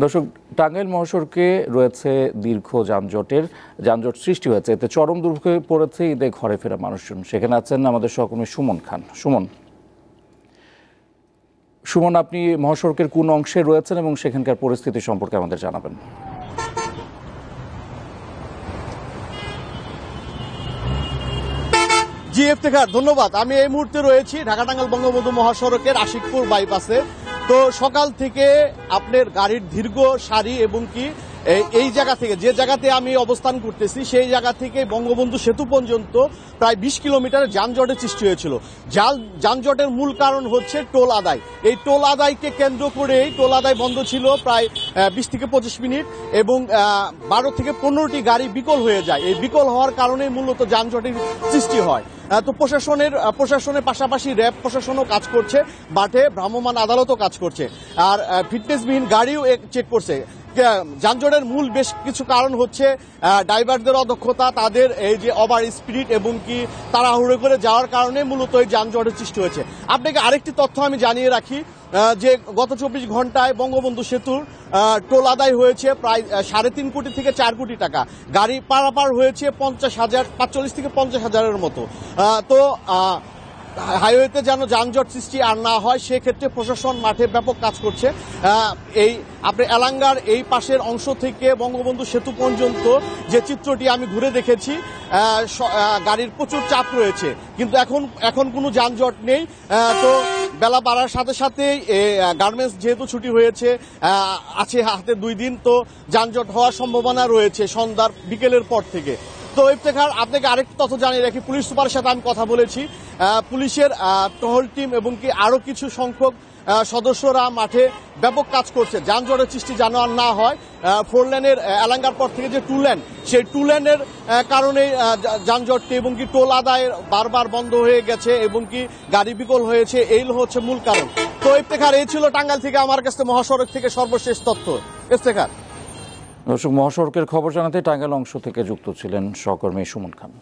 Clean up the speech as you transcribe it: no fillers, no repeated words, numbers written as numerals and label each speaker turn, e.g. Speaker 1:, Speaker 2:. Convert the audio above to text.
Speaker 1: দর্শক, টাঙ্গাইল মহাসড়কে রয়েছে দীর্ঘ যানজট সৃষ্টি হয়েছে। এতে চরম দুর্ভোগে পড়েছে ঈদে ঘরে ফেরা মানুষজন। সেখানে আছেন আমাদের সহকর্মী সুমন খান। সুমন, আপনি মহাসড়কের কোন অংশে রয়েছেন এবং সেখানকার পরিস্থিতি সম্পর্কে আমাদের জানাবেন।
Speaker 2: জি ইফতেখার, ধন্যবাদ। আমি এই মুহূর্তে রয়েছি ঢাকা টাঙ্গাইল বঙ্গবন্ধু মহাসড়কের আশিকপুর বাইপাসে। তো সকাল থেকে আপনার গাড়ির দীর্ঘ সারি এবং কি এই জায়গা থেকে, যে জায়গাতে আমি অবস্থান করতেছি সেই জায়গা থেকে বঙ্গবন্ধু সেতু পর্যন্ত প্রায় 20 কিলোমিটার যানজটের সৃষ্টি হয়েছিল। যানজটের মূল কারণ হচ্ছে টোল আদায়। এই টোল আদায়কে কেন্দ্র করেই টোল আদায় বন্ধ ছিল প্রায় 20 থেকে 25 মিনিট এবং 12 থেকে 15টি গাড়ি বিকল হয়ে যায়। এই বিকল হওয়ার কারণেই মূলত যানজটের সৃষ্টি হয়। তো প্রশাসনের পাশাপাশি র্যাব প্রশাসনও কাজ করছে, মাঠে ভ্রাম্যমাণ আদালতও কাজ করছে, আর ফিটনেসবিহীন গাড়িও চেক করছে। যানজটের মূল বেশ কিছু কারণ হচ্ছে ড্রাইভারদের অদক্ষতা, তাদের এই যে ওভার স্পিড এবং কি তাড়াহুড়ো করে যাওয়ার কারণে মূলত এই যানজটের সৃষ্টি হয়েছে। আপনাকে আরেকটি তথ্য আমি জানিয়ে রাখি যে গত 24 ঘন্টায় বঙ্গবন্ধু সেতুর টোল আদায় হয়েছে প্রায় 3.5 কোটি থেকে 4 কোটি টাকা। গাড়ি পারাপার হয়েছে 45 থেকে 50,000-এর মতো। তো হাইওয়েতে যেন যানজট সৃষ্টি আর না হয় সেক্ষেত্রে প্রশাসন মাঠে ব্যাপক কাজ করছে। এই আপনি এলাঙ্গার এই পাশের অংশ থেকে বঙ্গবন্ধু সেতু পর্যন্ত যে চিত্রটি আমি ঘুরে দেখেছি, গাড়ির প্রচুর চাপ রয়েছে, কিন্তু এখন কোনো যানজট নেই। তো বেলা বাড়ার সাথে সাথেই গার্মেন্টস যেহেতু ছুটি হয়েছে, আছে হাতে 2 দিন, তো যানজট হওয়ার সম্ভাবনা রয়েছে সন্ধ্যার বিকেলের পর থেকে। তো ইফতেখার, আপনাকে আরেকটি তথ্য জানিয়ে রাখি, পুলিশ সুপারের সাথে আমি কথা বলেছি। পুলিশের টহল টিম এবং কি আরো কিছু সংখ্যক সদস্যরা মাঠে ব্যাপক কাজ করছে যানজটের সৃষ্টি যেন আর না হয়। 4 লেনের এলাঙ্গার পর থেকে যে 2 লেন, সেই 2 লেনের কারণে যানজটটি এবং কি টোল আদায় বারবার বন্ধ হয়ে গেছে এবং কি গাড়ি বিকল হয়েছে, এই হচ্ছে মূল কারণ। তো ইফতেখার, এই ছিল টাঙ্গাইল থেকে আমার কাছে মহাসড়ক থেকে সর্বশেষ তথ্য। ইফতেখার।
Speaker 1: দর্শক, মহাসড়কের খবর জানাতে টাঙ্গাইল অংশ থেকে যুক্ত ছিলেন সহকর্মী সুমন খান।